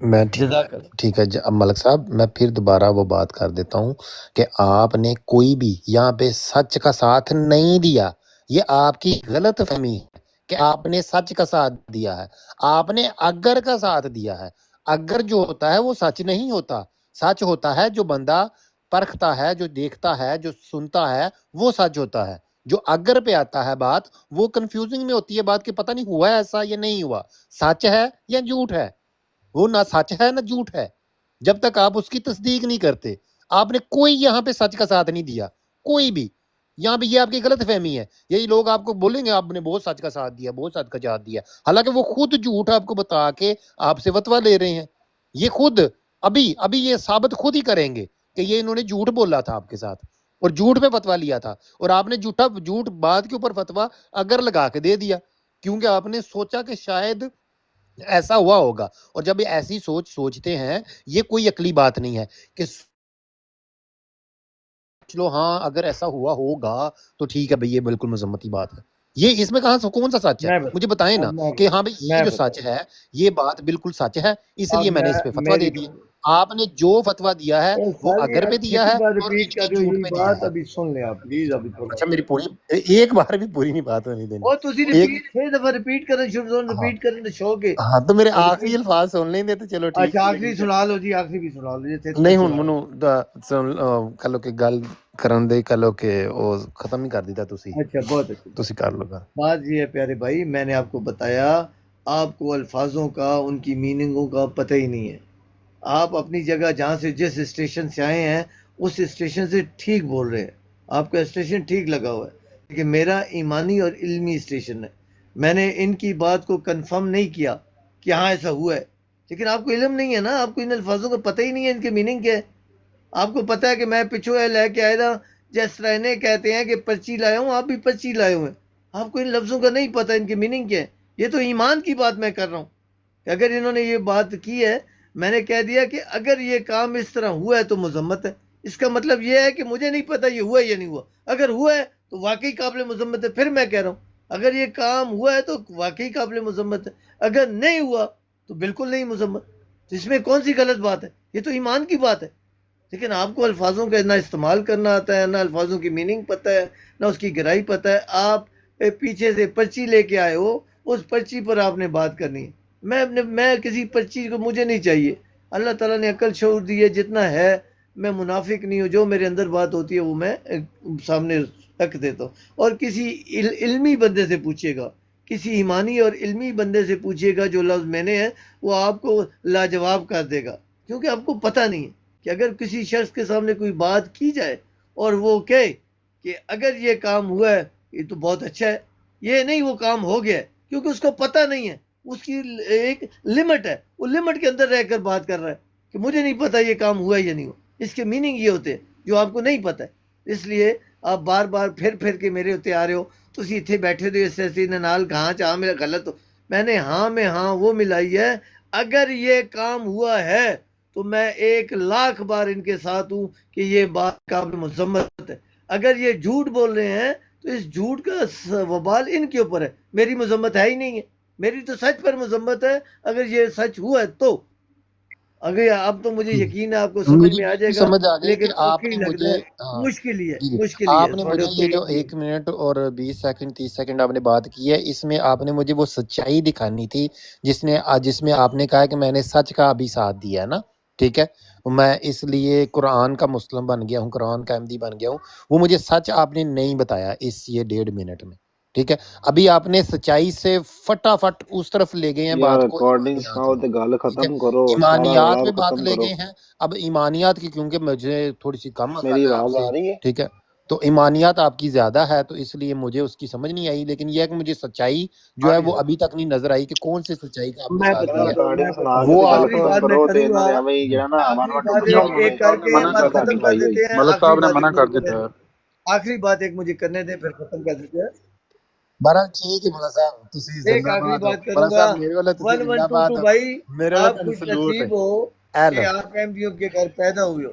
میں جزاک اللہ۔ ٹھیک ہے ملک صاحب، میں پھر دوبارہ وہ بات کر دیتا ہوں کہ آپ نے کوئی بھی یہاں پہ سچ کا ساتھ نہیں دیا، یہ آپ کی غلط فہمی ہے کہ آپ نے سچ کا ساتھ دیا ہے، آپ نے اگر کا ساتھ دیا ہے۔ اگر جو ہوتا ہے وہ سچ نہیں ہوتا، سچ ہوتا ہے جو بندہ پرکھتا ہے، جو دیکھتا ہے، جو سنتا ہے، وہ سچ ہوتا ہے۔ جو اگر پہ آتا ہے بات، وہ کنفیوزنگ میں ہوتی ہے بات کہ پتہ نہیں ہوا ہے ایسا یا نہیں ہوا، سچ ہے یا جھوٹ ہے۔ وہ نہ سچ ہے نہ جھوٹ ہے جب تک آپ اس کی تصدیق نہیں کرتے۔ آپ نے کوئی یہاں پہ سچ کا ساتھ نہیں دیا، کوئی بھی۔ یہاں پہ یہ آپ کی غلط فہمی ہے، یہی لوگ آپ کو بولیں گے آپ نے بہت سچ کا ساتھ دیا، بہت سچ کا ساتھ دیا، حالانکہ وہ خود جھوٹ آپ کو بتا کے آپ سے فتویٰ لے رہے ہیں۔ یہ خود ابھی یہ ثابت خود ہی کریں گے کہ یہ انہوں نے جھوٹ بولا تھا آپ کے ساتھ اور جھوٹ پہ فتویٰ لیا تھا، اور آپ نے جھوٹ بات کے اوپر فتویٰ اگر لگا کے دے دیا، کیونکہ آپ نے سوچا کہ شاید ایسا ہوا ہوگا۔ اور جب یہ ایسی سوچتے ہیں، یہ کوئی عقلی بات نہیں ہے کہ چلو ہاں اگر ایسا ہوا ہوگا تو ٹھیک ہے بھئی، یہ بالکل مذمتی بات ہے۔ یہ اس میں کون سا سچ ہے؟ مجھے بتائیں نا کہ ہاں بھئی یہ جو سچ ہے، یہ بات بالکل سچ ہے، اس لیے میں نے اس پہ فتویٰ دے دیا۔ آپ نے جو فتویٰ دیا ہے وہ اگر پہ دیا ہے اور ریپیٹ کر ایک رہے ہو جھوٹ یہی پہ دیا بات، ہے۔ ابھی سن لیں آپ پلیز، ابھی تھوڑا اچھا میری پوری ایک بار بھی پوری نہیں بات ہونے دینی اور تسی ایک۔ ریپیٹ 6 دفعہ ریپیٹ کرنا شروع ہو، ہاں ریپیٹ کرنے تو شوق ہے۔ ہاں تو میرے آخری ریپیٹ الفاظ سن لیں گے تو چلو ٹھیک اچھا ہے، آخری لیکن سنا لو جی، آخری بھی سنا لو جی، تھے نہیں ہوں سنا لو۔ منو کہلو کہ گل کرن دے، کہلو کہ وہ ختم ہی کر دیتا اچھا بہت اچھی تسی کر لو گا۔ بات یہ ہے پیارے بھائی، میں نے آپ کو بتایا آپ کو الفاظوں کا، ان کی میننگوں کا پتہ ہی نہیں ہے۔ آپ اپنی جگہ جہاں سے جس اسٹیشن سے آئے ہیں اس اسٹیشن سے ٹھیک بول رہے ہیں، آپ کا اسٹیشن ٹھیک لگا ہوا ہے، لیکن میرا ایمانی اور علمی اسٹیشن ہے۔ میں نے ان کی بات کو کنفرم نہیں کیا کہ ہاں ایسا ہوا ہے، لیکن آپ کو علم نہیں ہے نا، آپ کو ان الفاظوں کا پتہ ہی نہیں ہے ان کے میننگ کیا ہے۔ آپ کو پتہ ہے کہ میں پچھو ہے لے کے آیا تھا، جس طرح انہیں کہتے ہیں کہ پرچی لائے ہوں، آپ بھی پرچی لائے ہوئے ہیں، آپ کو ان لفظوں کا نہیں پتہ ان کے میننگ کیا ہے۔ یہ تو ایمان کی بات میں کر رہا ہوں کہ اگر انہوں نے یہ بات کی ہے، میں نے کہہ دیا کہ اگر یہ کام اس طرح ہوا ہے تو مذمت ہے۔ اس کا مطلب یہ ہے کہ مجھے نہیں پتہ یہ ہوا ہے یا نہیں ہوا، اگر ہوا ہے تو واقعی قابل مذمت ہے۔ پھر میں کہہ رہا ہوں اگر یہ کام ہوا ہے تو واقعی قابل مذمت ہے، اگر نہیں ہوا تو بالکل نہیں مذمت۔ تو اس میں کون سی غلط بات ہے؟ یہ تو ایمان کی بات ہے۔ لیکن آپ کو الفاظوں کا نہ استعمال کرنا آتا ہے، نہ الفاظوں کی میننگ پتہ ہے، نہ اس کی گہرائی پتہ ہے۔ آپ پیچھے سے پرچی لے کے آئے ہو، اس پرچی پر آپ نے بات کرنی ہے۔ میں کسی پرچی کو مجھے نہیں چاہیے۔ اللہ تعالیٰ نے عقل شعور دی ہے جتنا ہے، میں منافق نہیں ہوں، جو میرے اندر بات ہوتی ہے وہ میں سامنے رکھ دیتا ہوں۔ اور کسی علمی بندے سے پوچھیے گا، کسی ایمانی اور علمی بندے سے پوچھیے گا، جو لفظ میں نے ہے وہ آپ کو لاجواب کر دے گا، کیونکہ آپ کو پتہ نہیں ہے کہ اگر کسی شخص کے سامنے کوئی بات کی جائے اور وہ کہے کہ اگر یہ کام ہوا ہے یہ تو بہت اچھا ہے، یہ نہیں وہ کام ہو گیا ہے، کیونکہ اس کو پتہ نہیں ہے، اس کی ایک لمٹ ہے، وہ لمٹ کے اندر رہ کر بات کر رہا ہے کہ مجھے نہیں پتہ یہ کام ہوا ہے یا نہیں ہوا۔ اس کے میننگ یہ ہوتے ہیں جو آپ کو نہیں پتہ ہے۔ اس لیے آپ بار بار پھر کے میرے ہوتے آ رہے ہو، تسی اتنے بیٹھے ہو اس ایسے نال کہاں چاہ میرا غلط ہو۔ میں نے ہاں میں ہاں وہ ملائی ہے، اگر یہ کام ہوا ہے تو میں 1,00,000 بار ان کے ساتھ ہوں کہ یہ بات قابل مذمت ہے۔ اگر یہ جھوٹ بول رہے ہیں تو اس جھوٹ کا وبال ان کے اوپر ہے، میری مذمت ہے ہی نہیں ہے، میری تو سچ پر مذمت ہے اگر یہ سچ ہوا ہے تو۔ اگر اب تو مجھے یقین ہے آپ کو سمجھ مجھے میں آ یہ بھی جائے گا، سمجھ آ گئی کہ لیکن آپ اوکھے نے ہی لگتا مجھے ہے، مشکل ہی ہے، جی جی مشکل ہی ہے آپ نے تھوڑے مجھے اوپر یہ ہی جو لگتی ہے۔ 1 منٹ اور 20 سیکنڈ 30 سیکنڈ آپ نے بات کی ہے، اس میں آپ نے مجھے وہ سچائی دکھانی تھی جس میں آپ نے کہا کہ میں نے سچ کا بھی ساتھ دیا ہے نا، ٹھیک ہے، میں اس لیے قرآن کا مسلم بن گیا ہوں، قرآن کا احمدی بن گیا ہوں۔ وہ مجھے سچ آپ نے نہیں بتایا اس یہ 1.5 منٹ میں، ٹھیک ہے۔ ابھی آپ نے سچائی سے فٹافٹ اس طرف لے گئے ہیں یار بات کو ریکارڈنگ ایمانیات سناؤ میں، تے گل ٹھیک ہے، ختم کرو، سارا ایمانیات رلا میں بات ختم لے کرو۔ گئے ہیں۔ اب ایمانیات کی کیونکہ مجھے تھوڑی سی کم میری عقل ہے آپ آواز سے، آ رہی ہے؟ ٹھیک ہے، تو ایمانیات آپ کی زیادہ ہے تو اس لیے مجھے اس کی سمجھ نہیں آئی، لیکن یہ ہے کہ مجھے سچائی جو ہے وہ ابھی تک نہیں نظر آئی کہ کون سی سچائی کا آپ نے میں ساتھ بتا دیا دوں ریکارڈنگ سنا ہے کے وہ تے گل آپ آخری ختم بات میں کرو تے کروں انہاں گا، نے ایویں جڑا نا آخری 112 بات اچھا ایک کر صاحب نے کے منع بات کر تہاڈی ختم دیا کر بھائی ہوئی۔ دیتے ہیں۔ ملک آخری صاحب نے بات ایک منع مجھے کر کرنے دیتا دیں، ہے۔ آخری بات ایک مجھے کرنے دیں پھر ختم کر دیتے ہیں۔ بہرحال ٹھیک ہے مولانا صاحب تسی ایک زندہ آخری باد ہو، بات کروں مولانا گا، صاحب میرے والے تسی زندہ باد 1122 ہو، بھائی، میرے والے آپ تن خوش سلوٹ ہے۔ نصیب ہو اے کہ لو آپ ایم ڈی او کے گھر پیدا ہوئے ہو۔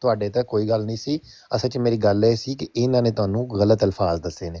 ਤੁਹਾਡੇ ਤੇ ਕੋਈ ਗੱਲ ਨਹੀਂ ਸੀ। ਅਸਲ 'ਚ ਮੇਰੀ ਗੱਲ ਇਹ ਸੀ ਕਿ ਇਹਨਾਂ ਨੇ ਤੁਹਾਨੂੰ ਗਲਤ ਅਲਫਾਜ਼ ਦੱਸੇ ਨੇ,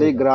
ਜਾਏਗਾ।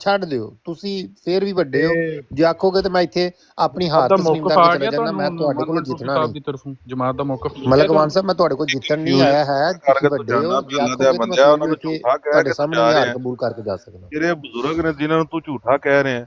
ਛੱਡ ਦਿਓ, ਤੁਸੀਂ ਫੇਰ ਵੀ ਵੱਡੇ ਹੋ। ਜੇ ਆਖੋਗੇ ਤੇ ਮੈਂ ਇੱਥੇ ਆਪਣੀ ਜਮਾਤ ਹਾਰ ਦਾ ਤਸਲੀਮ ਮੌਕਫ ਕਰਕੇ ਆ ਚਲੇ ਗਿਆ ਜਾਣਾ, ਤੁਹਾਨੂੰ ਮੈਂ ਤੁਹਾਡੇ ਕੋਲੋਂ 1122 ਜਿੱਤਣਾ ਸਾਹਿਬ ਨਹੀਂ। ਦੀ ਤਰਫੋਂ, ਜਮਾਤ ਦਾ ਮੌਕਫ ਮਿਲ ਗਿਆ ਮਲਕ ਮਾਨ ਤੁਹਾਨੂੰ? ਸਾਹਿਬ ਮੈਂ ਤੁਹਾਡੇ ਕੋਲ ਜਿੱਤਣ ਨਹੀਂ ਆਇਆ ਹੈ, ਤੁਸੀਂ ਵੱਡੇ ਹੋ, ਜੇ ਆਖੋਗੇ ਤੇ ਮੈਂ ਫੇਰ ਵੀ ਇੱਥੇ ਤੁਹਾਡੇ ਸਾਹਮਣੇ ਹੀ ਹਾਰ ਕਬੂਲ ਕਰਕੇ ਜਾ ਸਕਦਾ। ਜਿਹੜੇ ਬਜ਼ੁਰਗ ਨੇ ਜਿਨ੍ਹਾਂ ਨੂੰ ਤੂੰ ਝੂਠਾ ਕਹਿ ਰਿਹਾ ਹੈ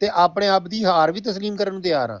ਤੇ ਆਪਣੇ ਆਪ ਦੀ ਹਾਰ ਵੀ ਤਸਲੀਮ ਕਰਨ ਨੂੰ ਤਿਆਰ ਹਾਂ।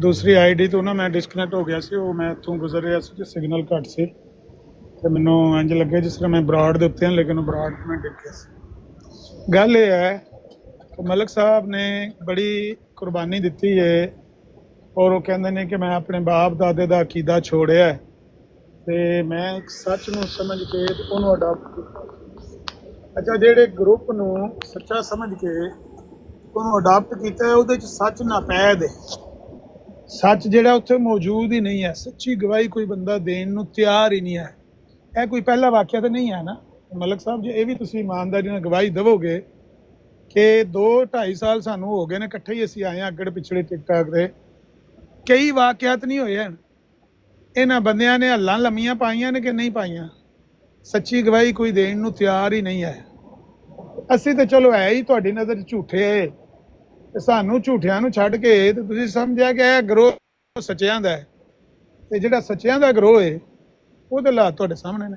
ਦੂਸਰੀ ਆਈਡੀ ਤੋਂ ਨਾ ਮੈਂ ਡਿਸਕਨੈਕਟ ਹੋ ਗਿਆ ਸੀ, ਉਹ ਮੈਂ ਇੱਥੋਂ ਗੁਜ਼ਰ ਰਿਹਾ ਸੀ ਤੇ ਸਿਗਨਲ ਘੱਟ ਸੀ ਤੇ ਮੈਨੂੰ ਇੰਜ ਲੱਗਿਆ ਜਿਸ ਤਰ੍ਹਾਂ ਮੈਂ ਬਰਾੜ ਦੇ ਉੱਤੇ ਹਾਂ, ਲੇਕਿਨ ਉਹ ਬਰਾੜ ਮੈਂ ਡਿੱਗਿਆ ਸੀ। ਗੱਲ ਇਹ ਹੈ ਕਿ ਮਲਕ ਸਾਹਿਬ ਨੇ ਬੜੀ ਕੁਰਬਾਨੀ ਦਿੱਤੀ ਹੈ ਔਰ ਉਹ ਕਹਿੰਦੇ ਨੇ ਕਿ ਮੈਂ ਆਪਣੇ ਬਾਪ ਦਾਦੇ ਦਾ ਅਕੀਦਾ ਛੋੜਿਆ ਹੈ ਤੇ ਮੈਂ ਇੱਕ ਸੱਚ ਨੂੰ ਸਮਝ ਕੇ ਤੇ ਉਹਨੂੰ ਅਡਾਪਟ ਕੀਤਾ। ਅੱਛਾ, ਜਿਹੜੇ ਗਰੁੱਪ ਨੂੰ ਸੱਚਾ ਸਮਝ ਕੇ ਉਹਨੂੰ ਅਡਾਪਟ ਕੀਤਾ ਹੈ, ਉਹਦੇ 'ਚ ਸੱਚ ਨਾਪੈਦ ਹੈ। ਸੱਚ ਜਿਹੜਾ ਉੱਥੇ ਮੌਜੂਦ ਹੀ ਨਹੀਂ ਹੈ, ਸੱਚੀ ਗਵਾਹੀ ਕੋਈ ਬੰਦਾ ਦੇਣ ਨੂੰ ਤਿਆਰ ਹੀ ਨਹੀਂ ਹੈ। ਇਹ ਕੋਈ ਪਹਿਲਾ ਵਾਕਿਆ ਤਾਂ ਨਹੀਂ ਹੈ ਨਾ ਮਲਕ ਸਾਹਿਬ ਜੀ? ਇਹ ਵੀ ਤੁਸੀਂ ਇਮਾਨਦਾਰੀ ਨਾਲ ਗਵਾਹੀ ਦੇਵੋਗੇ ਕਿ 2-2.5 ਸਾਲ ਸਾਨੂੰ ਹੋ ਗਏ ਨੇ ਇਕੱਠੇ ਹੀ ਅਸੀਂ ਆਏ ਹਾਂ ਅੱਗੜ ਪਿਛੜੇ ਟਿਕਟਾਕ ਦੇ, ਕਈ ਵਾਕਿਆਤ ਨਹੀਂ ਹੋਏ ਹਨ। ਇਹਨਾਂ ਬੰਦਿਆਂ ਨੇ ਹੱਲਾਂ ਲੰਮੀਆਂ ਪਾਈਆਂ ਨੇ ਕਿ ਨਹੀਂ ਪਾਈਆਂ? ਸੱਚੀ ਗਵਾਹੀ ਕੋਈ ਦੇਣ ਨੂੰ ਤਿਆਰ ਹੀ ਨਹੀਂ ਹੈ। ਅਸੀਂ ਤਾਂ ਚਲੋ ਹੈ ਹੀ ਤੁਹਾਡੀ ਨਜ਼ਰ 'ਚ ਝੂਠੇ, ਤੇ ਸਾਨੂੰ ਝੂਠਿਆਂ ਨੂੰ ਛੱਡ ਕੇ ਤੇ ਤੁਸੀਂ ਸਮਝਿਆ ਕਿ ਇਹ ਗਰੋਹ ਸੱਚਿਆਂ ਦਾ ਹੈ, ਤੇ ਜਿਹੜਾ ਸੱਚਿਆਂ ਦਾ ਗਰੋਹ ਹੈ ਉਹਦੇ ਹਾਲਾਤ ਤੁਹਾਡੇ ਸਾਹਮਣੇ ਨੇ।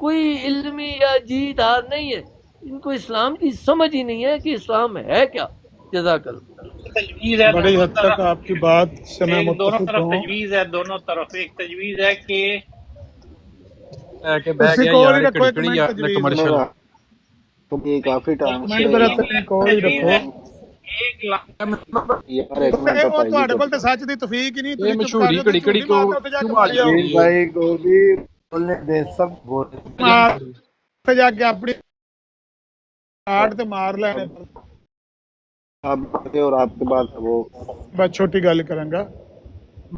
کوئی علمی یا جیدار نہیں ہے، ان کو اسلام کی سمجھ ہی نہیں ہے کہ اسلام ہے کیا. جزاک اللہ. تجویز ہے بڑی حد تک آپ کی بات سے میں دونوں متفق طرف ہوں. تجویز ہے، دونوں طرف ایک تجویز ہے کہ اسی کال ہی رکھو، ایک منٹ تجویز کمرشل کافی ٹائم منٹ ذرا تک کال ہی رکھو. وہ تہاڈے کول تے سچ دی توفیق ہی نہیں، تسی چپ کر رہے ہو، تسی جھوٹی مارنا، اتنے جا کے ماری آؤ. بھائی کو بھی بولنے دیں، سب بولنے. اتنے جا کے اپنی کاٹ تے مار لینے. اور آپ کے بعد وہ بس چھوٹی گل کروں گا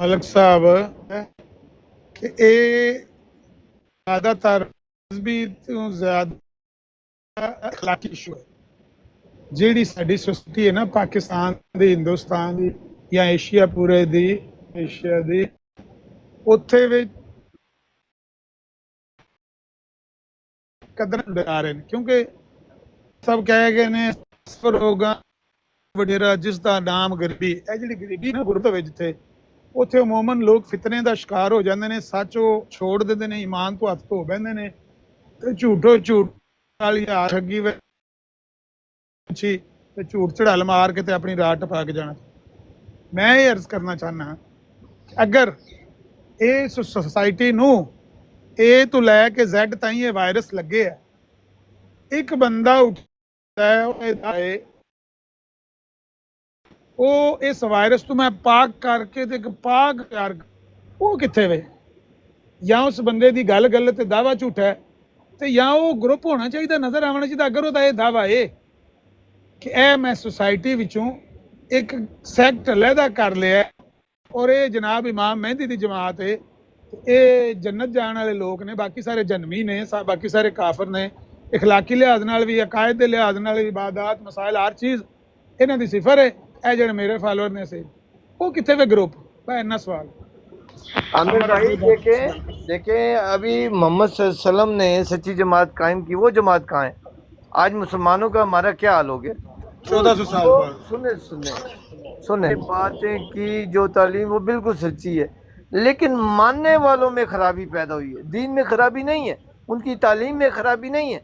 ملک صاحب کہ اے زیادہ تر بھی تو زیادہ اخلاقی ایشو ہے. جیڑی ساری سوسائٹی ہے نا پاکستان دی، ہندوستان دی یا ایشیا پورے دی، ایشیا دی، اتھے وچ قدر ڈرا رہے ہیں کیونکہ سب کہہ گئے نے سفر ہوگا وڈیرا جس دا نام غریبی. اے جڑی غریبی نا غربت وچ تھے اتھے عموماً لوگ فتنے دا شکار ہو جاندے نے، سچ چھوڑ دیندے نے، ایمان تو ہاتھ دھو بیندے نے تے جھوٹ والی ٹھگی تے جھوٹ چڑھال مار کے تے اپنی راہ ٹپا کے جانا. میں یہ عرض کرنا چاہنا اگر اس سوسائٹی نو اے تو لے کے زیڈ تائیں یہ وائرس لگے ہے، ایک بندہ اٹھتا ہے وہ اس وائرس تو میں پاک کر کے تے پاک پیار وہ کتنے وے، یا اس بندے دی گل غلط دعویٰ جھوٹا ہے تے یا وہ گروپ ہونا چاہیے، نظر آنا چاہیے. اگر وہ دعویٰ ہے کہ اے میں سوسائٹی وچوں ایک سیکٹ علیحدہ کر لیا ہے اور اے جناب امام مہدی دی جماعت ہے، اے جنت جان والے لوگ نے، باقی سارے جنمی نے، باقی سارے کافر نے، اخلاقی لحاظ نال بھی، عقائد دے لحاظ نال بھی، عبادات مسائل ہر چیز انہاں دی صفر ہے. اے جڑے میرے فالوور نے سے وہ کتنے وے گروپ؟ بھائی اتنا سوال. عامر بھائی دیکھیں ابھی محمد صلی اللہ علیہ وسلم نے سچی جماعت قائم کی، وہ جماعت کہاں ہے؟ آج مسلمانوں کا ہمارا کیا حال ہو گیا؟ 1400 سال بعد سنیں باتیں کی جو تعلیم وہ بالکل سچی ہے، لیکن ماننے والوں میں خرابی پیدا ہوئی ہے. دین میں خرابی نہیں ہے، ان کی تعلیم میں خرابی نہیں ہے.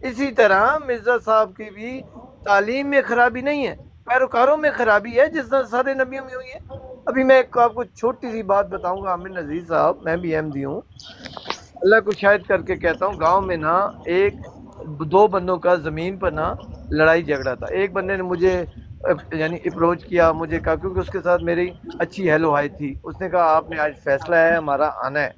اسی طرح مرزا صاحب کی بھی تعلیم میں خرابی نہیں ہے، پیروکاروں میں خرابی ہے جس طرح سارے نبیوں میں ہوئی ہے. ابھی میں آپ کو چھوٹی سی بات بتاؤں گا عامر نذیر صاحب، میں بھی احمدی ہوں، اللہ کو شاہد کر کے کہتا ہوں، گاؤں میں نا دو بندوں کا زمین پر نا لڑائی جھگڑا تھا. ایک بندے نے مجھے یعنی اپروچ کیا، مجھے کہا کیونکہ اس کے ساتھ میری اچھی ہیلو ہائی تھی، اس نے کہا آپ نے آج فیصلہ ہے ہمارا آنا ہے.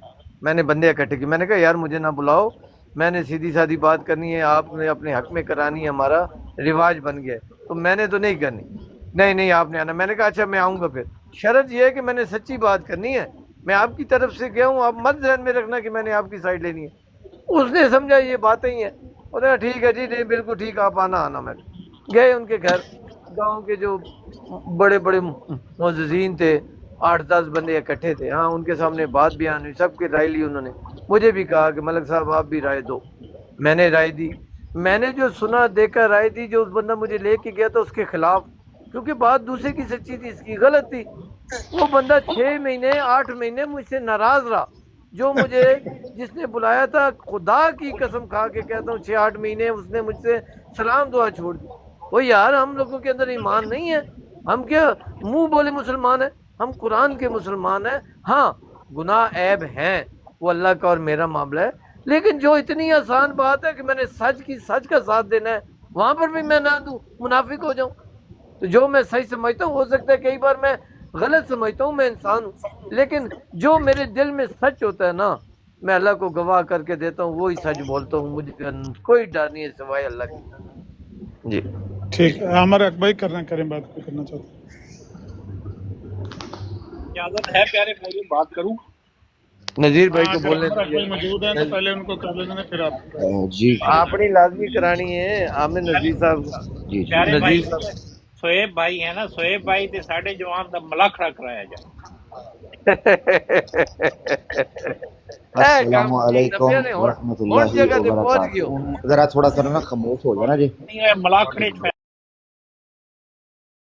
میں نے بندے اکٹھے کیے، میں نے کہا یار مجھے نہ بلاؤ، میں نے سیدھی سادھی بات کرنی ہے، آپ نے اپنے حق میں کرانی ہے، ہمارا رواج بن گیا ہے تو میں نے تو نہیں کرنی. نہیں آپ نے آنا. میں نے کہا اچھا میں آؤں گا. پھر شرط یہ ہے کہ میں نے سچی بات کرنی ہے، میں آپ کی طرف سے گیا ہوں، آپ مت ذہن میں رکھنا کہ میں نے آپ کی سائڈ لینی ہے. اس نے سمجھا یہ باتیں ہی ہیں، انہوں نے کہا ٹھیک ہے جی، نہیں بالکل ٹھیک، آپ آنا. میں گئے ان کے گھر، گاؤں کے جو بڑے بڑے معززین تھے 8-10 بندے اکٹھے تھے. ہاں ان کے سامنے بات بیان ہوئی، سب کی رائے لی انہوں نے. مجھے بھی کہا کہ ملک صاحب آپ بھی رائے دو. میں نے رائے دی. میں نے جو سنا دیکھا رائے دی، جو اس بندہ مجھے لے کے گیا تھا اس کے خلاف، کیونکہ بات دوسرے کی سچی تھی، اس کی غلط تھی. وہ بندہ 6 مہینے 8 مہینے مجھ سے ناراض رہا. جو مجھے جس نے بلایا تھا، خدا کی قسم کھا کے کہتا ہوں 6-8 مہینے اس نے مجھ سے سلام دعا چھوڑ دی. وہ یار ہم لوگوں کے اندر ایمان نہیں ہے، ہم کیا منہ بولے مسلمان ہیں؟ ہم قرآن کے مسلمان ہیں. ہاں گناہ عیب ہیں، وہ اللہ کا اور میرا معاملہ ہے، لیکن جو اتنی آسان بات ہے کہ میں نے سچ کا ساتھ دینا ہے، وہاں پر بھی میں نہ دوں، منافق ہو جاؤں. تو جو میں صحیح سمجھتا ہوں، ہو سکتا ہے کئی بار میں غلط سمجھتا ہوں، میں انسان ہوں، لیکن جو میرے دل میں سچ ہوتا ہے نا، میں اللہ کو گواہ کر کے دیتا ہوں، وہی سچ بولتا ہوں. مجھے کوئی ڈر نہیں ہے سوائے اللہ کی. جی ٹھیک ہے. عامر بھائی کریں بات کوئی کرنا چاہتے ہیں؟ اجازت ہے پیارے بھائی بات کروں؟ نذیر بھائی کو بولنے دیجیے. موجود ہیں تو پہلے ان کو کر لینا، پھر آپ جی اپنی لازمی کرانی ہے. عامر نذیر صاحب، پیارے بھائی نذیر صاحب سہیب بھائی ہے نا، سہیب بھائی تے ساڈے جوان دا ملاکھڑا کرایا جائے. السلام علیکم ورحمۃ اللہ وبرکاتہ. ذرا تھوڑا سا نا خاموش ہو جانا جی. ملاکھڑے